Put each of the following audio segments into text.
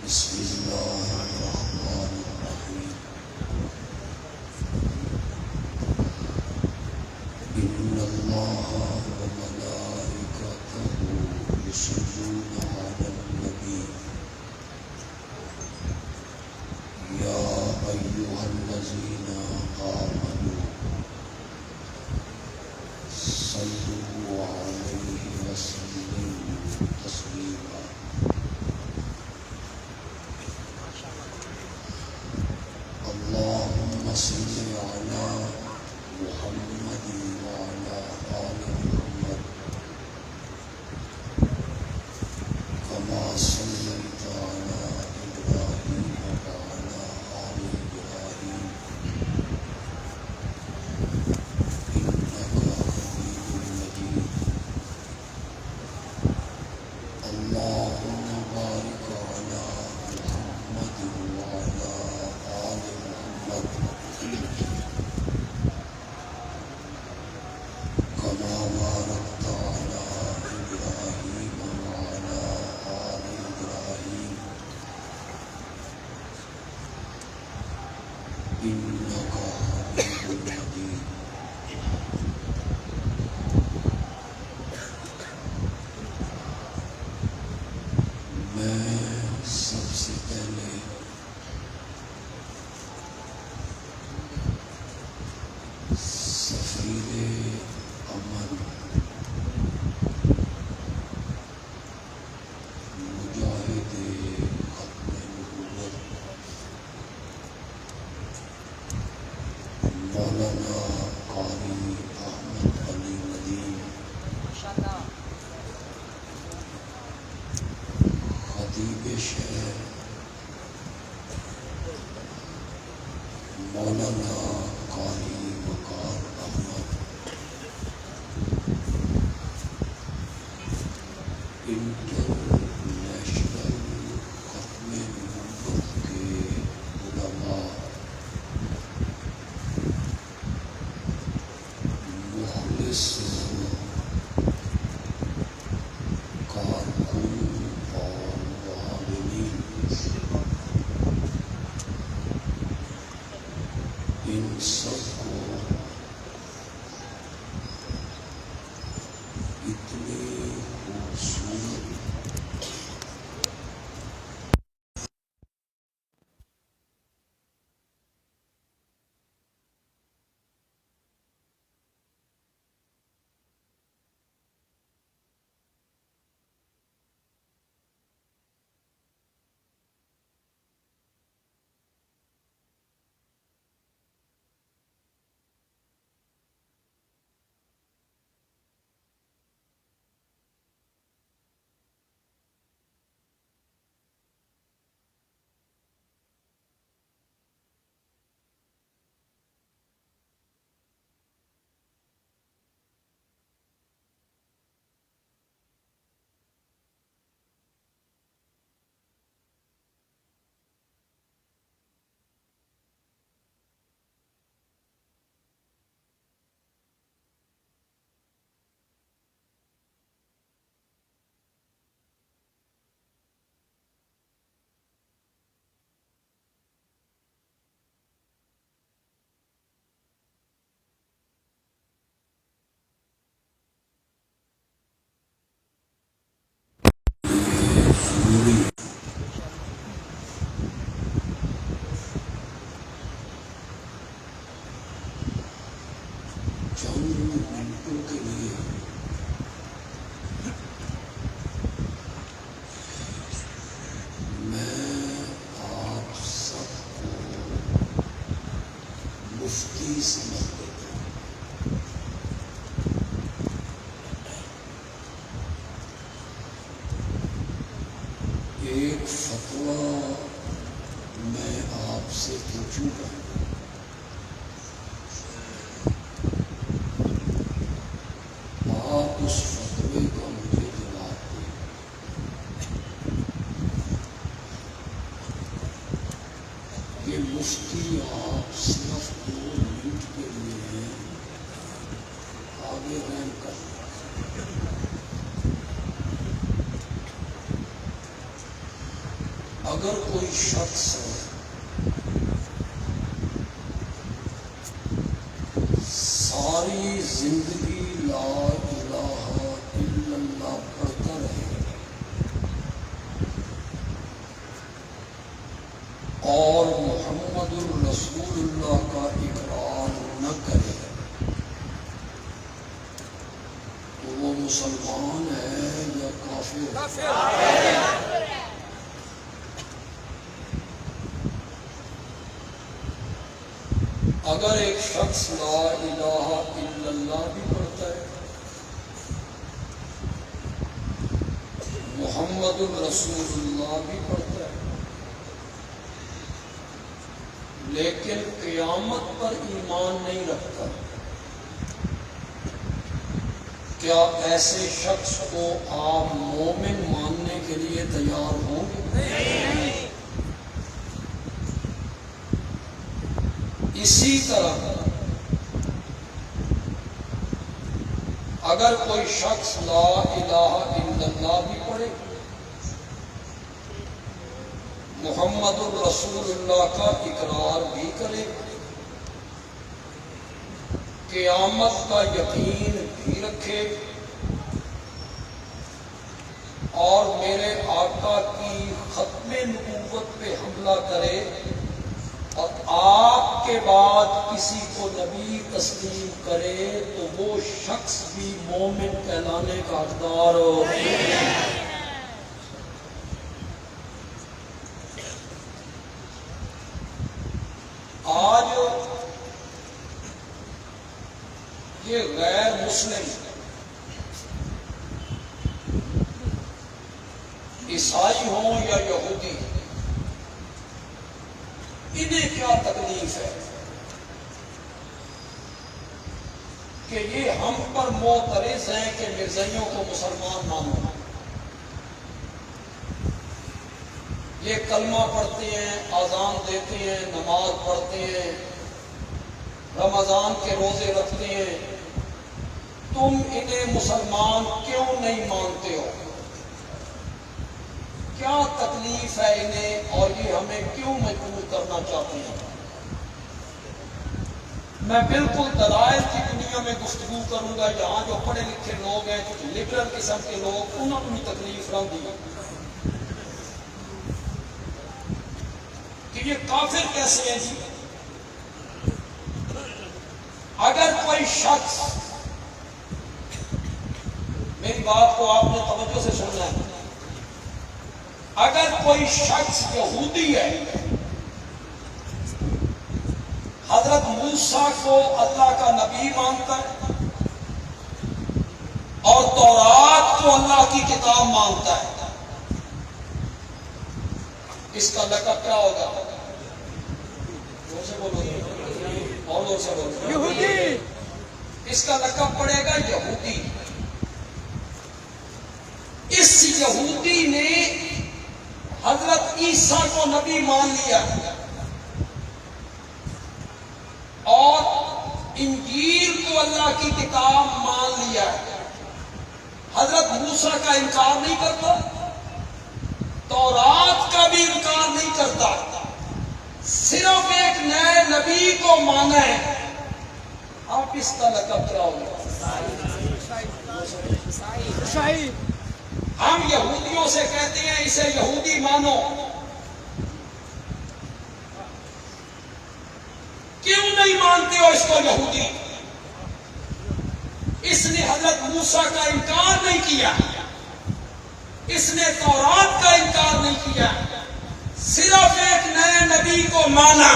بسم الله الرحمن الرحيم إن الله وملائكته يصلون على النبي يا أيها الذين آمنوا صلوا عليه وسلموا تسليما اللهم صل على محمد وعلى آل محمد كما صليت على إبراهيم وعلى آل إبراهيم إنك حميد مجيد اللهم بارك على محمد وعلى آل محمد كما باركت على إبراهيم وعلى آل إبراهيم إنك حميد مجيد میں سب سے پہلے سفیر امن مجاہد ختم نبوت مولانا قاری احمد علی ندیم خطیب شہر مولانا قاری وقار احمد انٹرنیشنل ختم نبوت کے علماء مخلص کارکن اور معاونین ان سب کو اتنی خوبصورت ضروری چند منٹوں کے لیے میں آپ سب کو مفتی سمجھ لیتا ہوں. ایک فتویٰ میں آپ سے پوچھوں گا، آپ اس فتوے کا مجھے جواب دیں. یہ مفتی آپ صرف 2 منٹ کے لیے ہیں، آگے رحم کر. اگر کوئی شخص ساری زندگی لا الہ الا اللہ پڑھتا رہے اور محمد الرسول اللہ کا اقرار نہ کرے تو وہ مسلمان ہے یا کافر ہے؟ اگر ایک شخص لا الہ الا اللہ بھی پڑھتا ہے، محمد الرسول اللہ بھی پڑھتا ہے، لیکن قیامت پر ایمان نہیں رکھتا، کیا ایسے شخص کو آپ مومن ماننے کے لیے تیار ہوں گے؟ اسی طرح اگر کوئی شخص لا الہ الا اللہ بھی پڑھے، محمد الرسول اللہ کا اقرار بھی کرے، قیامت کا یقین بھی رکھے اور میرے آقا کی ختم نبوت پہ حملہ کرے اور آپ کے بعد کسی کو نبی تسلیم کرے تو وہ شخص بھی مومن کہلانے کا حقدار ہو۔ آج یہ غیر مسلم عیسائی ہوں یا یہودی، انہیں کیا تکلیف ہے کہ یہ ہم پر معترض ہیں کہ مرزائیوں کو مسلمان مانو، یہ کلمہ پڑھتے ہیں، اذان دیتے ہیں، نماز پڑھتے ہیں، رمضان کے روزے رکھتے ہیں، تم انہیں مسلمان کیوں نہیں مانتے ہو؟ کیا تکلیف ہے انہیں اور یہ ہمیں کیوں مجبور کرنا چاہتے ہیں؟ میں بالکل دلائل کی دنیا میں گفتگو کروں گا، یہاں جو پڑھے لکھے لوگ ہیں، جو لبرل قسم کے لوگ، انہوں نے تکلیف نہ دی کہ یہ کافر کیسے ہیں جی؟ اگر کوئی شخص، میری بات کو آپ نے توجہ سے سننا ہے، اگر کوئی شخص یہودی ہے، حضرت موسیٰ کو اللہ کا نبی مانتا ہے اور تورات کو اللہ کی کتاب مانتا ہے، اس کا لقب کیا ہوگا؟ زور سے بولو، اور زور سے بولو، یہودی۔ اس کا لقب پڑے گا یہودی۔ اس یہودی نے حضرت عیسیٰ کو نبی مان لیا اور انجیل کو اللہ کی کتاب مان لیا، حضرت موسیٰ کا انکار نہیں کرتا، تورات کا بھی انکار نہیں کرتا، صرف ایک نئے نبی کو مانا ہے۔ آپ اس کا لقب کیا ہوگا؟ ہم یہودیوں سے کہتے ہیں اسے یہودی مانو، کیوں نہیں مانتے ہو اس کو یہودی؟ اس نے حضرت موسیٰ کا انکار نہیں کیا، اس نے تورات کا انکار نہیں کیا، صرف ایک نئے نبی کو مانا۔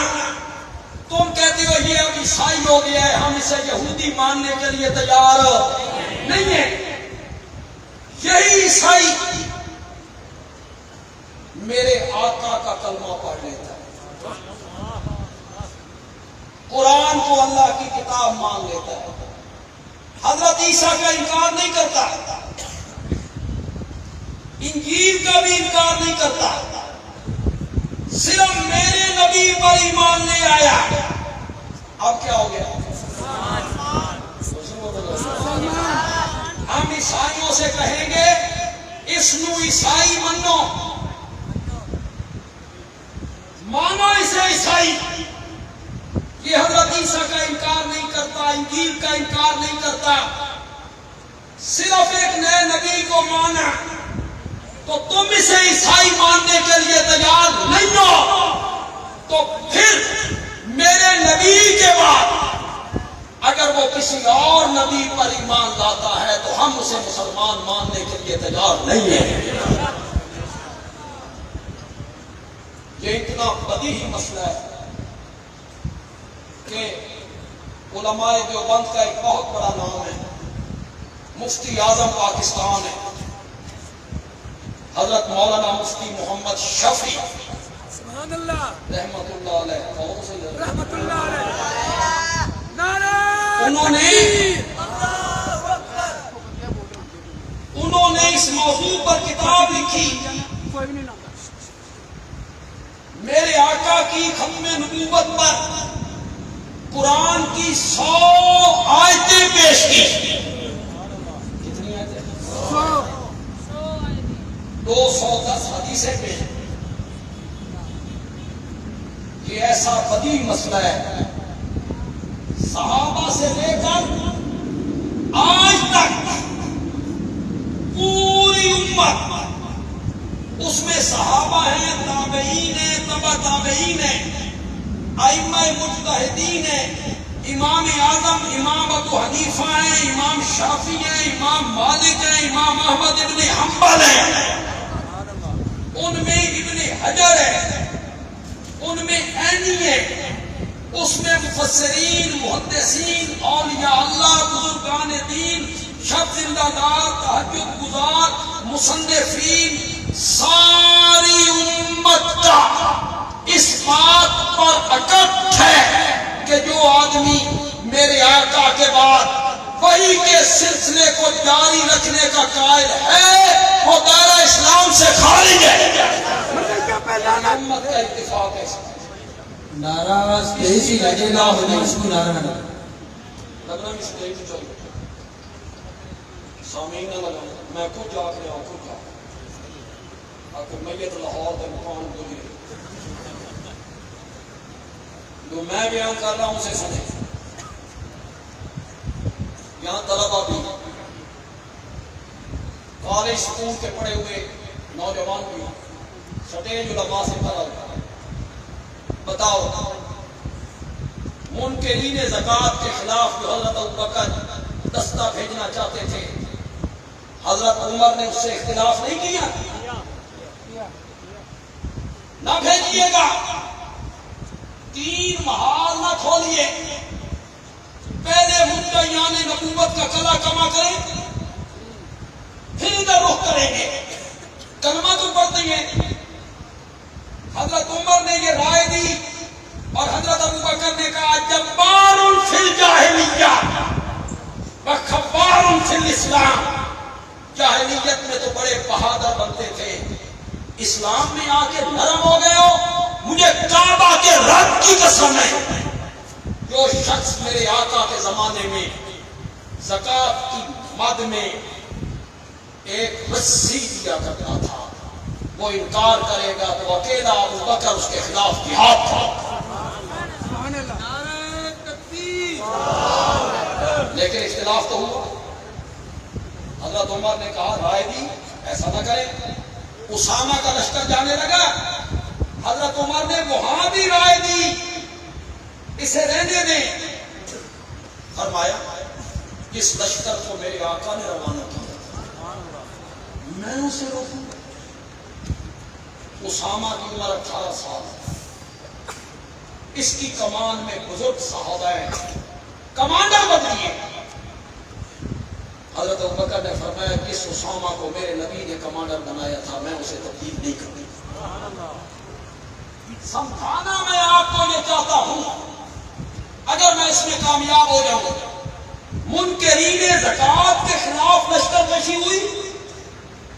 تم کہتے ہو یہ اب عیسائی ہو گیا ہے، ہم اسے یہودی ماننے کے لیے تیار نہیں ہیں۔ یہی عیسائی میرے آقا کا کلمہ پڑھ لیتا ہے، قرآن کو اللہ کی کتاب مان لیتا ہے، حضرت عیسیٰ کا انکار نہیں کرتا، انجیل کا بھی انکار نہیں کرتا، صرف میرے نبی پر ایمان لے آیا۔ اب کیا ہو گیا؟ ہم عیسائیوں سے کہیں گے اس نو عیسائی منو، مانا اسے عیسائی. یہ حضرت عیسیٰ کا انکار نہیں کرتا، انجیل کا انکار نہیں کرتا، صرف ایک نئے نبی کو مانا. تو تم اسے عیسائی ماننے کے لیے تیار نہیں ہو تو پھر میرے نبی کے بعد اگر وہ کسی اور نبی پر ایمان لاتا ہے تو ہم اسے مسلمان ماننے کے لیے تیار نہیں ہیں. یہ اتنا بدیہی مسئلہ ہے کہ علماء دیوبند کا ایک بہت بڑا نام ہے، مفتی اعظم پاکستان ہے حضرت مولانا مفتی محمد شفیع سبحان اللہ رحمت اللہ علیہ. کون سے رحمت اللہ علیہ. نعرہ انہوں نے اس موضوع پر کتاب لکھی، کوئی بھی نہیں نام میرے آقا کی ختم نبوت پر قرآن کی 100 آیتیں پیش کی. کتنی آیتیں؟ 210 حدیثیں پیش کی. یہ ایسا بدیہی مسئلہ ہے، صحابہ سے لے کر آج تک پوری امت، اس میں صحابہ ہیں، تابعین ہیں، تبع تابعین ہیں، ائمہ مجتہدین ہیں، امام اعظم امام ابو حنیفہ ہیں، امام شافعی ہیں، امام مالک ہیں، امام احمد ابن حنبل ہیں، ان میں ابن حجر ہے، ان میں عینی ہے، اس میں مفسرین، محدثین، اولیاء اللہ، بزرگان دین، شب زندہ دار، تہجد گزار، مصنفین، ساری امت کا اس بات پر اکٹھ ہے کہ جو آدمی میرے آقا کے بعد وحی کے سلسلے کو جاری رکھنے کا قائل ہے وہ دائرہ اسلام سے خارج ہے. امت کا اتفاق ہے. ناراض کیسی لگے گا ہونے اس کو نارا نہ لگنا بھی سے دیکھ چاہیے سامعین نہ لگا. میں خود جا کے آؤں، خود جا آخر میت لاہور کے مقام بولی جو میں بیان کر رہا ہوں اسے سنے. یہاں طلبہ بھی، کالج سکول کے پڑھے ہوئے نوجوان بھی، سٹیج علماء سے طلب. بتاؤ منکرین زکوٰۃ کے خلاف جو حضرت ابوبکر دستہ بھیجنا چاہتے تھے، حضرت عمر نے اس سے اختلاف نہیں کیا. نہ بھیجیے گا، 3 محال نہ کھولیے، پہلے مدعیان نبوت کا کلا کما کریں، پھر ادھر رخ کریں گے. کلمہ تو پڑھتے ہیں. حضرت عمر نے یہ رائے دی اور حضرت ابوبکر نے کہا جبار فی الجاہلیہ وخبار فی الاسلام. جاہلیت میں تو بڑے بہادر بنتے تھے، اسلام میں آ کے نرم ہو گئے ہو. مجھے کعبہ کے رب کی قسم ہے جو شخص میرے آقا کے زمانے میں زکوٰۃ کی مد میں ایک رسی دیا کرتا تھا، وہ انکار کرے گا تو اکیلا ابوبکر اس کے خلاف جہاد تھا. لیکن اختلاف تو ہوا. حضرت عمر نے کہا رائے دی ایسا نہ کرے. اسامہ کا لشکر جانے لگا، حضرت عمر نے وہاں بھی رائے دی اسے رہنے دیں. فرمایا اس لشکر کو میرے آقا نے روانہ کیا، میں اسے روکوں. اسامہ کی عمر 18 سال، اس کی کمان میں بزرگ صحابہ ہیں، کمانڈر بدلیے. حضرت ابوبکر نے فرمایا کہ اس اسامہ کو میرے نبی نے کمانڈر بنایا تھا، میں اسے تبدیل نہیں کروں. سمجھانا میں آپ کو یہ چاہتا ہوں، اگر میں اس میں کامیاب ہو جاؤں. منکرین زکوٰۃ کے خلاف لشکر کشی ہوئی،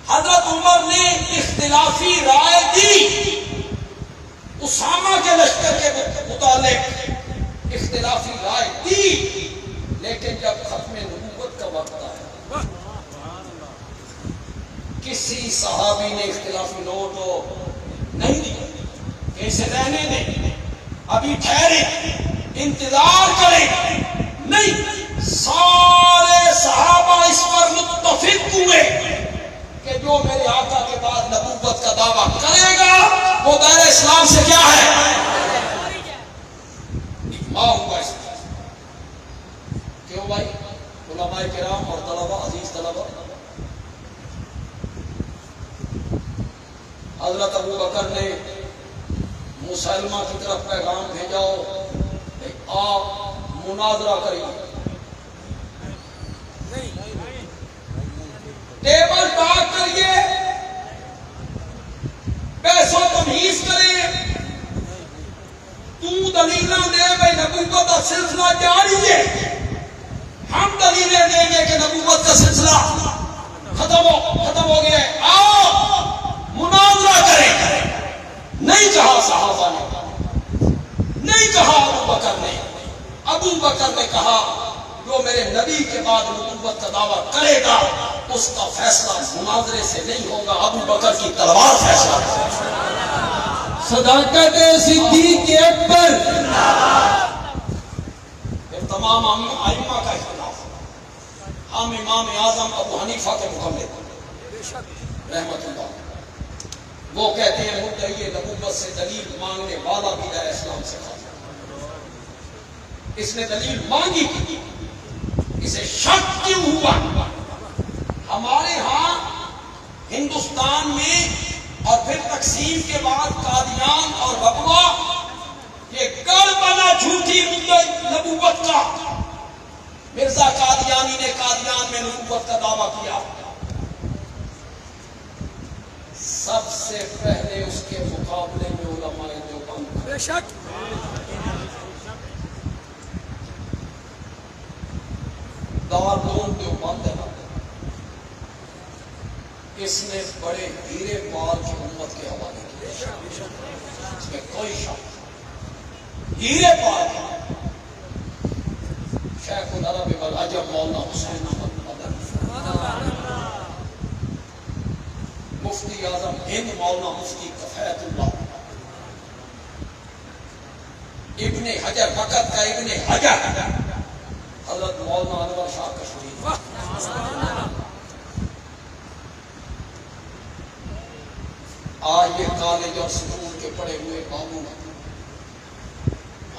حضرت عمر نے اختلافی رائے دی. اسامہ کے لشکر کے متعلق اختلافی رائے دی، لیکن جب ختم نبوت کا وقت آیا کسی صحابی نے اختلافی نوٹ نہیں دیا کہ اسے رہنے دیں، ابھی ٹھہرے، انتظار کریں. نہیں، سارے صحابہ اس پر متفق ہوئے کہ جو میرے آقا کے بعد نبوت کا دعویٰ کرے گا وہ دائرہ اسلام سے کیا ہے؟ اجماع ہوا اس پر. کیوں بھائی؟ علماء کرام اور طلبہ، عزیز طلبہ، حضرت ابو بکر نے مسلمہ کی طرف پیغام بھیجا، آپ مناظرہ کریے، ٹیبل ٹاک کریے، بحث و تمیز کریں، تو دلیلیں دے بھائی نبوت کا سلسلہ جاری ہے، ہم دلیلیں دیں گے کہ نبوت کا سلسلہ ختم ہو گیا ہے، آؤ مناظرہ کریں. نہیں کہا صحابہ نے، نہیں کہا ابو بکر نے. ابو بکر نے کہا جو میرے نبی کے بعد نبوت کا دعویٰ کرے گا اس کا فیصلہ مناظرے سے نہیں ہوگا، ابو بکر کی تلوار فیصلہ کرے. صداقت صدیق اکبر. پھر تمام ائمہ کا اختلاف، ہم امام اعظم ابو حنیفہ کے مکمل رحمت اللہ، وہ کہتے ہیں مدعی نبوت سے دلیل مانگنے والا بھی دائرہ اسلام سے خارج. اس نے دلیل مانگی تھی، اسے شک کیوں ہوا؟ ہمارے ہاں ہندوستان میں اور پھر تقسیم کے بعد قادیان اور ربوہ یہ گڑھ بنا جھوٹی نبوت کا. مرزا قادیانی نے قادیان میں نبوت کا دعویٰ کیا، سب سے پہلے اس کے مقابلے میں علماء دیوبند. بے شک دارالعلوم دیوبند ہے، اس نے بڑے ہیرے مال کی امت کے حوالے کیے، اس میں کوئی شک نہیں. ہیرے مال شیخ العرب والعجم مولانا حسین احمد مدنی، مفتی اعظم ہند مولانا مفتی کفایت اللہ، ابن حجر مکت کا ابن حجر حضرت مولانا انور شاہ کشمیری. آج یہ کالج اور سکول کے پڑے ہوئے بابو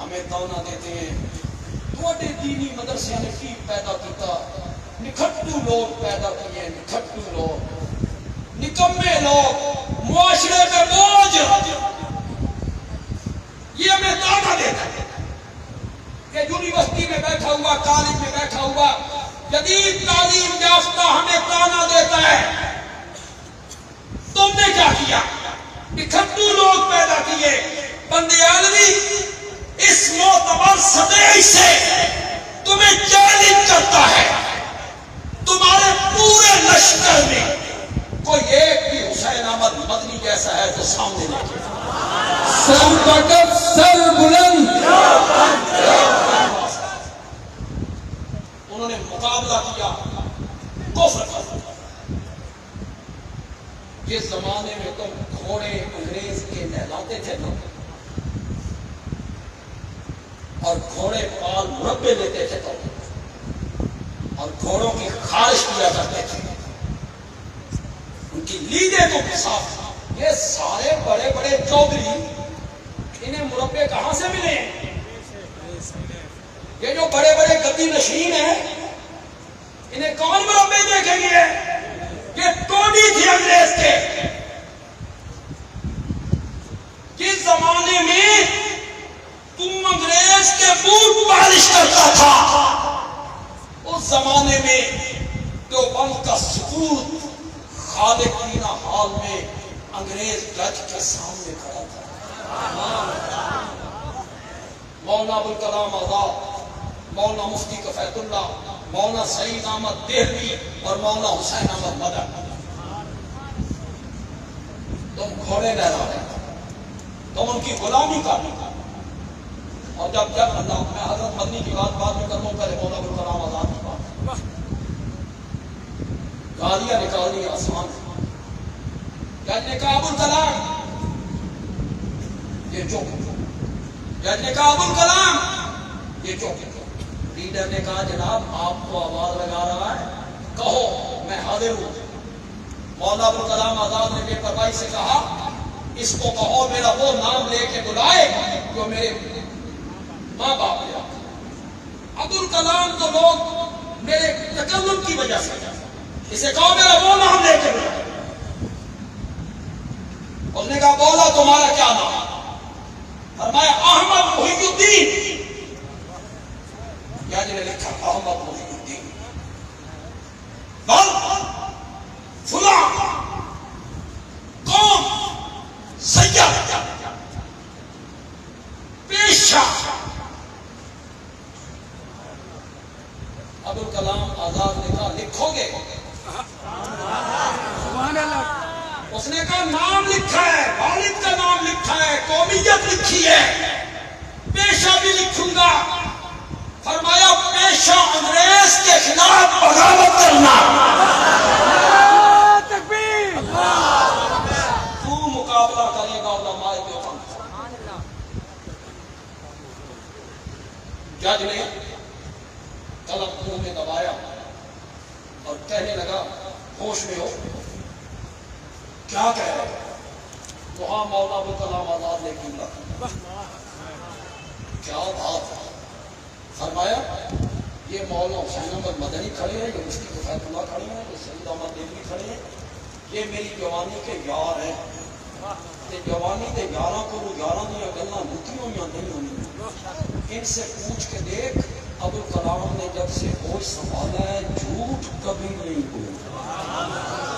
ہمیں تانا دیتے ہیں تھوڑے دینی مدرسے نے کی پیدا کیتا، نکھٹو لوگ پیدا کیے، نکھٹو لوگ، نکمے لوگ، معاشرے میں بوجھ. یہ ہمیں تانا دیتا ہے کہ یونیورسٹی میں بیٹھا ہوا، کالج میں بیٹھا ہوا جدید تعلیم یافتہ ہمیں تانا دیتا ہے تم نے کیا کیا؟ نکھٹو لوگ پیدا کیے. بندے عالمی اس معتبر سطح سے تمہیں چیلنج کرتا ہے، تمہارے پورے لشکر میں کوئی ایک بھی حسین احمد مدنی جیسا ہے تو سامنے لے کے سر فقط سر بلند. انہوں نے مقابلہ کیا کفر کا. جس زمانے میں تم گھوڑے انگریز کے نہلاتے تھے نا اور گھوڑے پال مربے لیتے تھے تو اور گھوڑوں کی خارش کیا کرتے تھے، ان کی لیدیں کو صاف. یہ سارے بڑے بڑے چودھری انہیں مربے کہاں سے ملے ہیں؟ یہ جو بڑے بڑے گدی نشین ہیں انہیں کون مربے دیکھیں گے؟ یہ ٹوڈی تھی انگریز کے. جس زمانے میں تم انگریز کے بوٹ پالش کرتا تھا اس زمانے میں دیوبند کا سکوت خالقین حال میں انگریز جج کے سامنے کھڑا تھا. مولانا ابوالکلام آزاد، مولانا مفتی کفایت اللہ، مولانا سعید احمد دہلوی اور مولانا حسین احمد مدنی. تم گھوڑے لہرا رہے تھے، تم ان کی غلامی کر رہے تھے. اور جب اللہ میں حضرت مدنی کی بات میں کروں پہلے مولانا ابوالکلام آزاد کی بات، گالیاں نکالنی آسان. جج نے کہا ابوالکلام یہ چپ. جج نے کہا ابوالکلام یہ چپ. لیڈر نے کہا جناب آپ کو آواز لگا رہا ہے, کہو میں حاضر ہوں. مولانا ابوالکلام آزاد نے بے پرواہی سے کہا اس کو کہو میرا وہ نام لے کے بلائے جو میرے ماں باپ نے رکھا. ابوالکلام تو لوگ میرے تکلم کی وجہ سے, اسے کہو میرا وہ نام لے کے بلائے. اس نے کہا بولا تمہارا کیا نام؟ فرمایا احمد محی الدین. جج نے لکھا احمد محی الدین. فلاں قوم سید پیشہ. ابوالکلام آزاد نے کہا لکھو گے؟ سبحان اللہ. اس نے کہا نام لکھا ہے, والد کا نام لکھا ہے, قومیت لکھی ہے, پیشہ بھی لکھوں گا. فرمایا پیشہ انگریز کے خلاف بغاوت کرنا. تکبیر. تو مقابلہ کرے گا علماء دیوبند. جج نے قلم منہ میں دبایا اور کہنے لگا ہوش میں ہو, کیا کہہ رہے ہیں؟ وہاں مولانا ابوالکلام آزاد نے کیوں رکھا, کیا بات ہے. فرمایا یہ مولانا حسین احمد مدنی کھڑے ہیں, یہ مفتی کفایت اللہ کھڑے ہیں, یہ سید احمد دہلوی کھڑے ہیں, یہ میری جوانی کے یار ہیں. جوانی کے یاراں کو یاراں دیا گلاں لکیوں یا نہیں ہونی. ان سے پوچھ کے دیکھ ابوالکلام نے جب سے ہوش سنبھالا ہے جھوٹ کبھی نہیں بولا,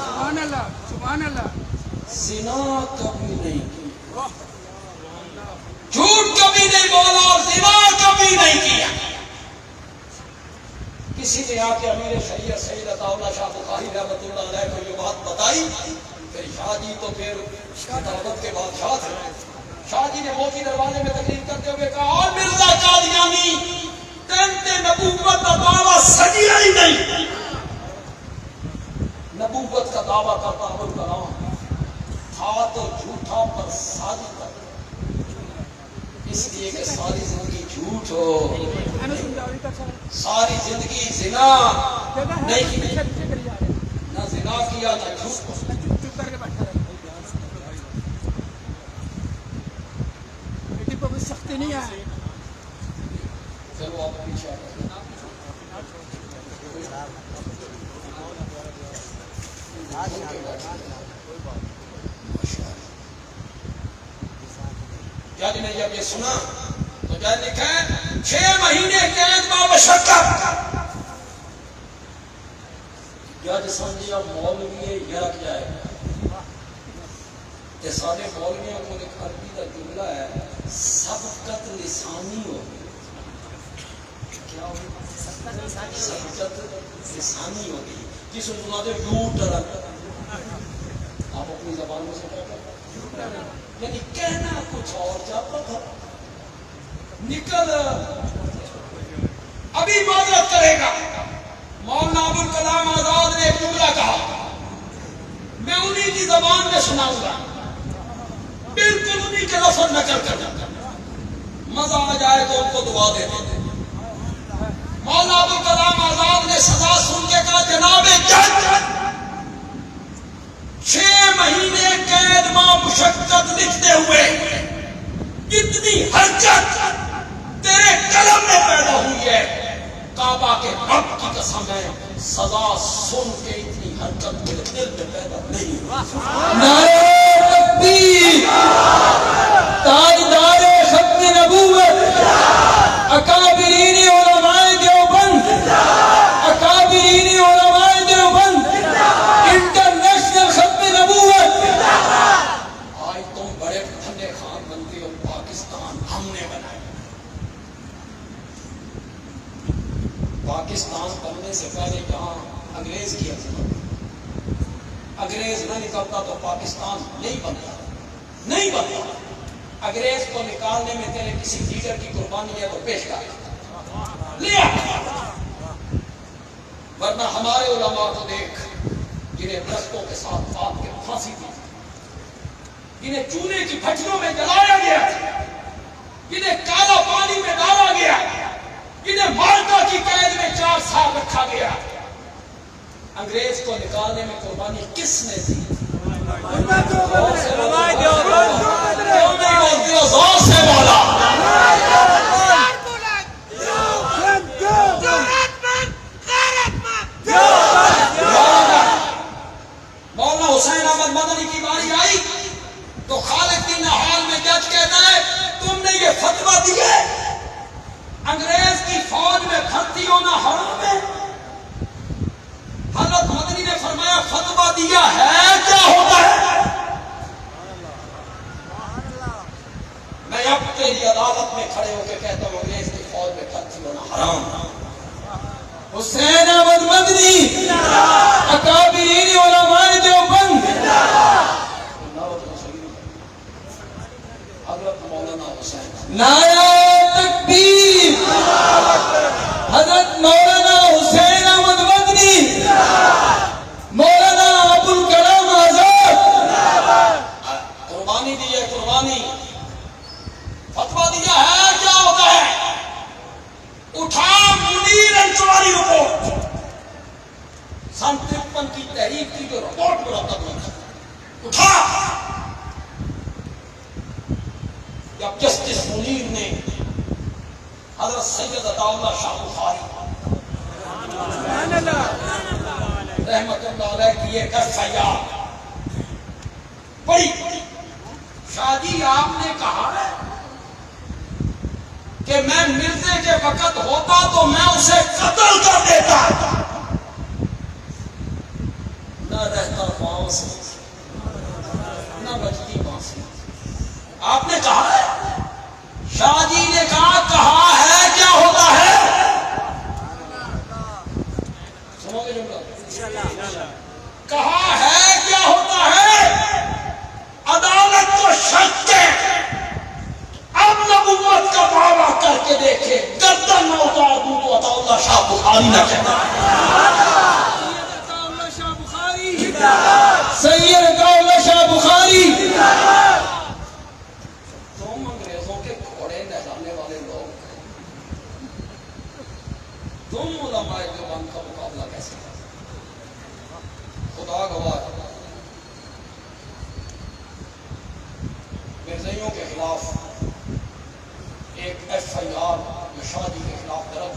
سبحان اللہ. سبحان اللہ. زنا کبھی نہیں کی, جھوٹ کبھی نہیں بولا اور زنا کبھی نہیں کیا. کسی نے آ کے امیر شریعت سید عطا اللہ شاہ بخاری رحمۃ اللہ علیہ کو یہ بات بتائی, پھر شاہ جی تو پھر دعوت کے بادشاہ تھے. شاہ جی نے موتی دروازے میں تقریر کرتے ہوئے کہا اور مرزا قادیانی تینتے نبوت کا دعویٰ سجیا ہی نہیں. نبوت کا دعویٰ کرتا ابوالکلام تھا تو جھوٹا پر صادق, اس لیے کہ ساری زندگی جھوٹ ہو, ساری زندگی زنا نہیں کی, نہ زنا کیا نہ جھوٹ. سختی نہیں ہے. چلو آپ پیچھے جج نے جب یہ سنا تو جج لکھا ہے 6 مہینے قید با مشقت. جج سمجھیا مولوی یرک جائے گا. یہ سارے مولویوں کو ایک عربی کا جملہ ہے سبقت لسانی ہو گئی. کیا ہو گئی؟ سبقت لسانی ہو گئی, جس کو سناتے یو ٹرن. آپ اپنی زبان میں سے کیا کرتے ہیں, یعنی کہنا کچھ اور جاتا تھا نکل ابھی معذرت کرے گا. مولانا ابوالکلام آزاد نے ایک جملہ کہا, میں انہی کی زبان میں سناؤں گا, بالکل انہی کے لفظ نقل کر جاتا. مزہ آ جائے تو ان کو دعا دے دیتے. مولانا ابوالکلام آزاد نے سزا سن کے کہا جناب جج 6 مہینے قید ماں مشقت لکھتے ہوئے کتنی حرکت تیرے قلم میں پیدا ہوئی ہے. کعبہ کے رب کی قسم ہے سزا سن کے اتنی حرکت میرے دل میں پیدا نہیں ہوئی. نعرہ تکبیر, تاجدار ختم نبوت, اکابرین علماء دیوبند, اکابرین علماء دیوبند, انٹرنیشنل ختم نبوت. آج تم بڑے ٹھنڈے خان بنتے ہو, پاکستان ہم نے بنایا. پاکستان بننے سے پہلے جہاں انگریز کی حکومت, انگریز نہ نکلتا تو پاکستان نہیں بنتا, نہیں بنتا. انگریز کو نکالنے میں تیرے کسی لیڈر کی قربانی ہے تو پیش کر لیا, ورنہ ہمارے علماء کو دیکھ جنہیں درختوں کے ساتھ بات کے پھانسی دی, جنہیں چونے کی بھٹیوں میں جلایا گیا. انگریز کو نکالنے میں قربانی کس نے دی؟ زور سے بولا مولانا حسین احمد مدنی کی باری آئی تو خالد دین حال میں جج کہتا ہے تم نے یہ فتویٰ دیے انگریز کی فوج میں بھرتی ہونا حرام ہے؟ حضرت مدنی نے فرمایا فتویٰ دیا ہے کیا ہوتا ہے؟ میں اب تیری عدالت میں کھڑے ہو کے کہتا ہوں انگریز کی فوج میں بھرتی ہونا حرام ہے۔ حسین احمد مدنی اکابرین علماء دیوبند حضرت مولانا حسین نعرہ تکبیر حضرت مولانا حسین احمد مدنی مولانا ابوالکلام آزاد قربانی دی ہے قربانی فتویٰ دیا ہے کیا ہوتا ہے؟ اٹھا منیر انچواری رپورٹ سن 53 کی تحریک کی جو رپورٹ مرتب ہوئی اٹھا جب جسٹس منیر نے حضرت سید عطا اللہ شاہ بخاری رحمت اللہ علیہ کی ایک FIR پڑھی شاہ جی آپ نے کہا ہے کہ میں مرزے کے وقت ہوتا تو میں اسے قتل کر دیتا نہ رہتا پاؤں سے نہ بچتی بانسی آپ نے کہا ہے شاہ جی نے کہا ہے کیا ہوتا ہے سنو گے جملہ کہا ہے کیا ہوتا ہے عدالت کو شک کے اب نبوت کا دعویٰ کر کے دیکھے گردن نہ اتار دوں تو عطا اللہ شاہ بخاری نہ کہنا سید عطا اللہ شاہ بخاری تم انگریزوں کے گھوڑے نہلانے والے لوگ تم علماء دیوبند کا مقابلہ کیسے کرتے؟ خدا گواہ مرزائیوں کے خلاف ایک FIR شادی کے خلاف درج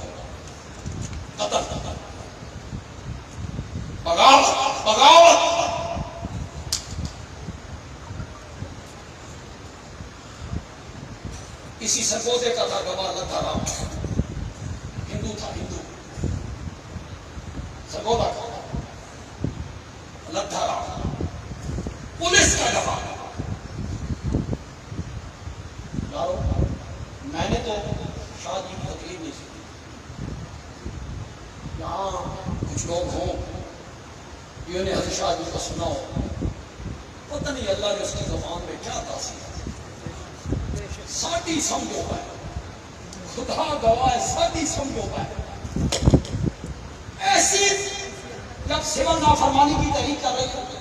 قتل بغاوت اسی سرگودے کا تھا گواہ لتا رام ہندو تھا ہندو سرگودا کا لتا رام پولیس کا گواہ میں نے تو شاہ جی کی تقریر نہیں سنی یہاں کچھ لوگ ہوں جنہوں نے حضرت شاہ جی کو سنا ہو پتہ نہیں اللہ نے اس کی زبان میں کیا تاثیر ساتھی سمجھو ہے خدا گواہ ساتھی سمجھو ہے ایسی جب سول نافرمانی کی تحریک کر رہی ہوتے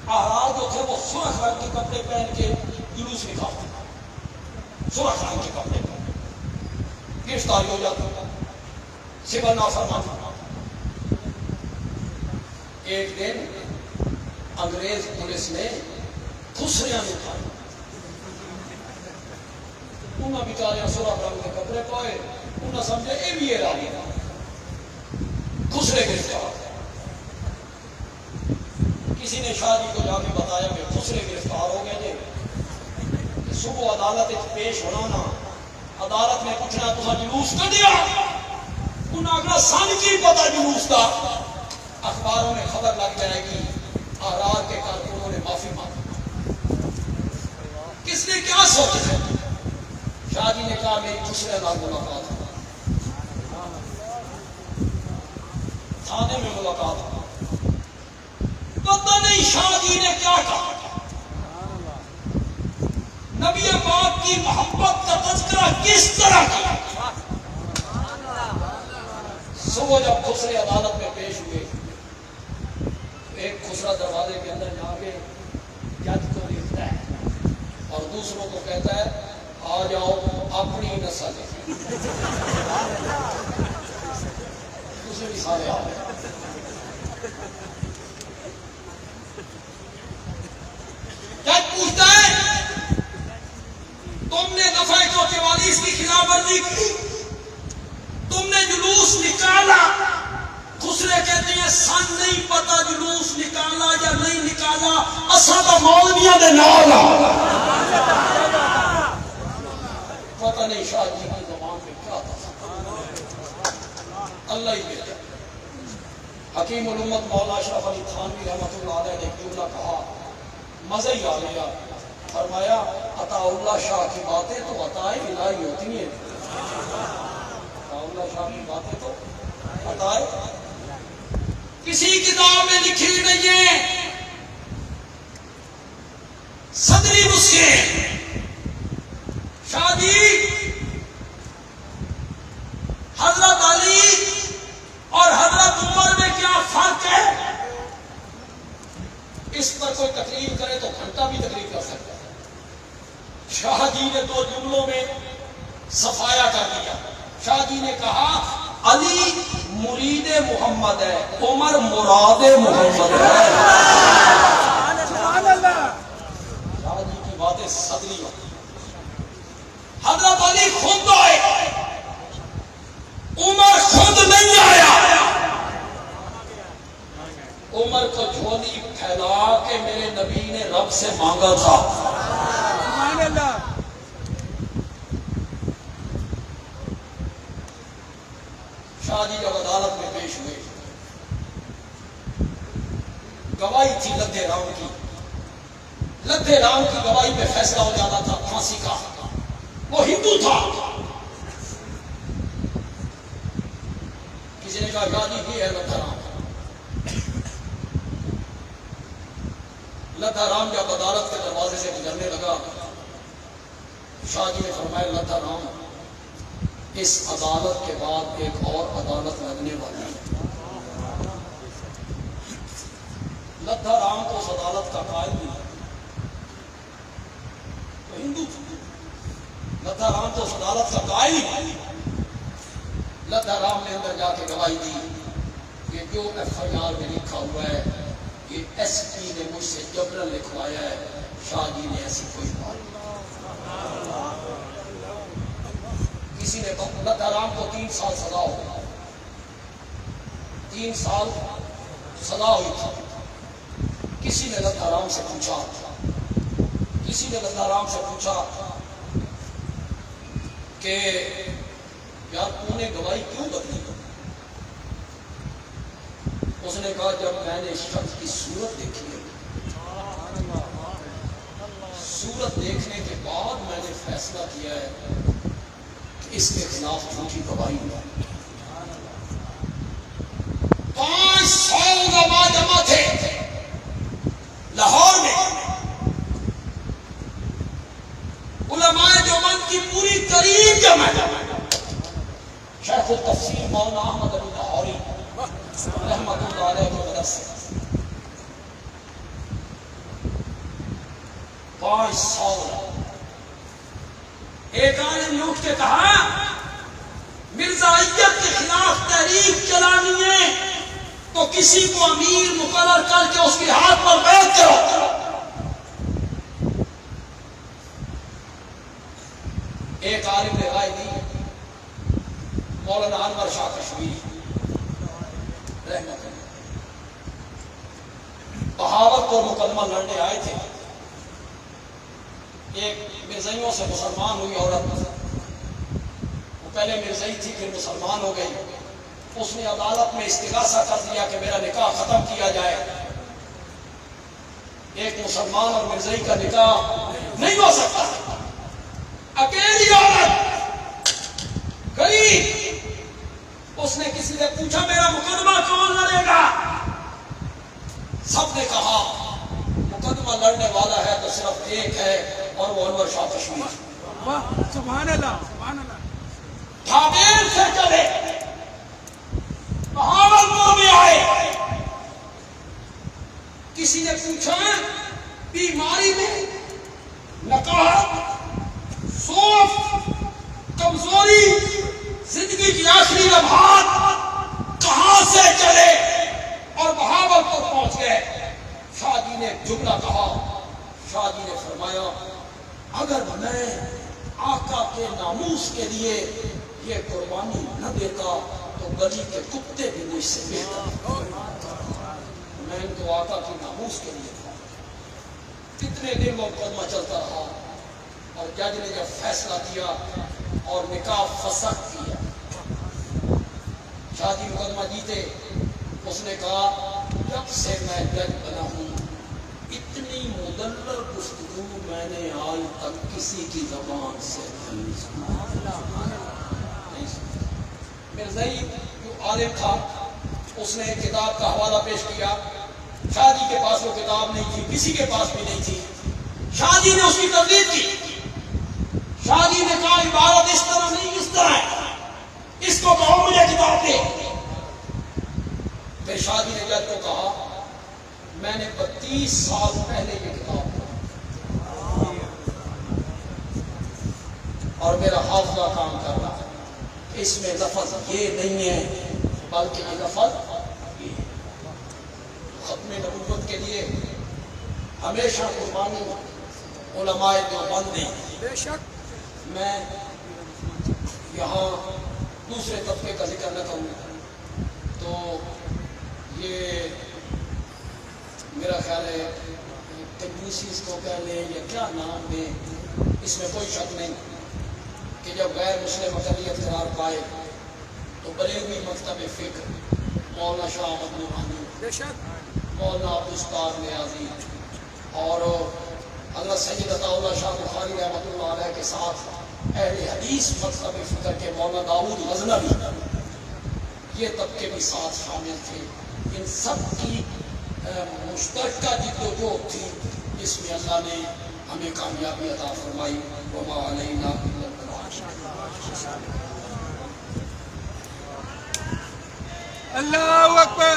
احرار جو تھے وہ سرخ رنگ کے کپڑے پہن کے جلوس نکالتے سرخ رنگ کے کپڑے پہن گرفتاری ہو جاتی سول نافرمانی ایک دن انگریز پولیس نے خسریاں نکالی انہوں بیچاریاں سرخ رنگ کے کپڑے پائے انہوں سمجھے اے بھی ایرانی تھا خسرے گرفتار کسی نے شاہ جی کو جا کے بتایا کہ خسرے گرفتار ہو گئے تھے صبح عدالت پیش ہونا نا عدالت میں پوچھنا تو جلوس کر دیا انہوں اگلا سن کی پتا جلوس کا اخباروں میں خبر لگ جائے گی احرار کے کارکنوں نے معافی مانگی کس نے کیا سوچا شاہ جی نے کہا میری خسرے نال ملاقات تھانے میں ملاقات پتہ نہیں شاہ جی نے کیا کہا نبی پاک کی محبت کا تذکرہ کس طرح کیا صبح جب خسرے عدالت میں پیش ہوئے ایک خسرا دروازے کے اندر جا کے جج کو دیکھتا ہے اور دوسروں کو کہتا ہے آ جاؤ اپنی نسل سے بھی سارے آ گئے. جج پوچھتا ہے تم نے دفعہ 144 کی خلاف ورزی کی, تم نے جلوس نکالا. خسرے کہتے ہیں سن نہیں پتا جلوس نکالا یا نہیں نکالا, اصل تو مولویاں دے نال پتہ نہیں شاہ جی کی زبان میں کیا تھا, اللہ ہی بہتر. حکیم الامت مولانا اشرف علی تھانوی رحمۃ اللہ علیہ نے ایک جملہ کہا, مزہ ہی آ گیا. فرمایا عطا اللہ شاہ کی باتیں تو عطائے الہی ہوتی ہیں, عطا اللہ شاہ کی باتیں تو عطائے کسی کتاب میں لکھی نہیں ہے. صدری نسخے شاہ جی حضرت علی اور حضرت عمر میں کیا فرق ہے, اس پر کوئی تقریر کرے تو گھنٹہ بھی تقریر کر سکتا ہے. شاہ جی نے 2 جملوں میں صفایا کر دیا. شاہ جی نے کہا علی مرید محمد ہے, عمر مراد محمد ہے. سبحان اللہ. شاہ جی کی باتیں صدری ہوتی. حضرت علی خود آئے, عمر خود نہیں آیا. عمر کو جھولی پھیلا کے میرے نبی نے رب سے مانگا تھا. سبحان اللہ. شاہ جی جب عدالت میں پیش ہوئے, گواہی تھی لدھے رام کی. لدھے رام کی گواہی پہ فیصلہ ہو جانا تھا پھانسی کا. وہ ہندو تھا. کسی نے کہا شاہ جی یہ ہے لدھا رام. لدھا رام جب عدالت کے دروازے سے گزرنے لگا, شاہ جی نے فرمایا لدھا رام اس عدالت کے بعد ایک اور عدالت لگنے والی ہے. لدھا رام کو اس عدالت کا قائد نہیں, تو ہندو تھا. لدھا رام تو اس عدالت کا قائد نہیں. لدھا رام نے اندر جا کے گواہی دی کہ جو FIR میں لکھا ہوا ہے یہ SP نے مجھ سے جبرن لکھوایا ہے. شاہ جی نے ایسی کوئی بات نہیں. کسی نے لدھا رام کو 3 سال سزا ہو, 3 سال سزا ہوئی تھی. کسی نے لدھا رام سے پوچھا, کسی نے لدھا رام سے پوچھا کہ یار تو نے گواہی کیوں بدلی؟ اس نے کہا جب میں نے اس شخص کی صورت دیکھی ہے, صورت دیکھنے کے بعد میں نے فیصلہ کیا ہے کہ اس کے خلاف جھوٹی گواہی ہوا. 500 گواہ جمع تھے لاہور میں. علماء دیوبند کی پوری تقریر جمع. شیخ التفسیر مولانا احمد علی لاہوری رحمۃ اللہ علیہ کی مدد سے 500. ایک عالم نے اٹھ کے کہا مرزائیت کے خلاف تحریک چلانی ہے تو کسی کو امیر مقرر کر کے اس کے ہاتھ پر بیعت کرو. ایک عالم نے رائے دی مولانا انور شاہ کشمیری رحمت اللہ, بہاوت کو مقدمہ لڑنے آئے تھے. ایک مرزائیوں سے مسلمان ہوئی عورت, وہ پہلے مرزائی تھی پھر مسلمان ہو گئی. اس نے عدالت میں استغاثہ کر دیا کہ میرا نکاح ختم کیا جائے. ایک مسلمان اور مرزائی کا نکاح نہیں ہو سکتا. اکیلی عورت غریب, اس نے کسی سے پوچھا میرا مقدمہ کون لڑے گا؟ سب نے کہا مقدمہ لڑنے والا ہے تو صرف ایک ہے اور وہ انور شاہ کشمیری. واہ سبحان اللہ. سبحان اللہ. ڈھابیر سے چلے بہاولپور میں آئے. کسی نے پوچھا بیماری میں نقاہت, سوف, کمزوری, زندگی کی آخری لمحات کہاں میں آقا کے ناموس کے لیے یہ قربانی نہ دیتا تو گلی کے کتے بھی مجھ سے بہتر، میں تو آقا کی ناموس کے لیے تھا۔ کتنے دن وہ مقدمہ چلتا رہا اور جج نے جب فیصلہ دیا اور نکاح فسخ کیا، شادی مقدمہ جیتے، اس نے کہا جب سے میں جج بنا ہوں اتنی مدلل گفتگو میں نے آج تک کسی کی زبان سے نہیں سنی۔ مرزائی جو عالم تھا اس نے ایک کتاب کا حوالہ پیش کیا، شادی کے پاس وہ کتاب نہیں تھی، کسی کے پاس بھی نہیں تھی، شادی نے اس کی تردید کی، شادی نے کہا عبارت اس طرح نہیں اس طرح ہے، اس کو کہو مجھے کتاب دے۔ پھر شادی نے جج کو کہا میں نے 32 سال پہلے یہ کتاب پڑھی اور میرا حافظہ کام کر رہا ہے، اس میں لفظ یہ نہیں ہے بلکہ یہ لفظ یہ ہے۔ ختم نبوت کے لیے ہمیشہ قربانی علماء دیوبند نے، بے شک میں یہاں دوسرے طبقے کا ذکر نہ کروں تو یہ میرا خیال ہے کنجوسی اس کو کہہ لیں یا کیا نام دیں، اس میں کوئی شک نہیں کہ جب غیر مسلم اقلیت قرار پائے تو بریلوی مکتب فکر مولانا شاہ احمد نورانی، بے شک مولانا عبدالستار نیازی اور حضرت سید عطا اللہ شاہ بخاری رحمۃ اللہ علیہ کے ساتھ اہل حدیث مکتب فکر کے مولانا داؤد غزنوی، یہ طبقے بھی ساتھ شامل تھے۔ ان سب کی مشترکہ جدوجہد تھی جس میں اللہ نے ہمیں کامیابی عطا فرمائی۔ وما علینا الا البلاغ۔ اللہ اکبر۔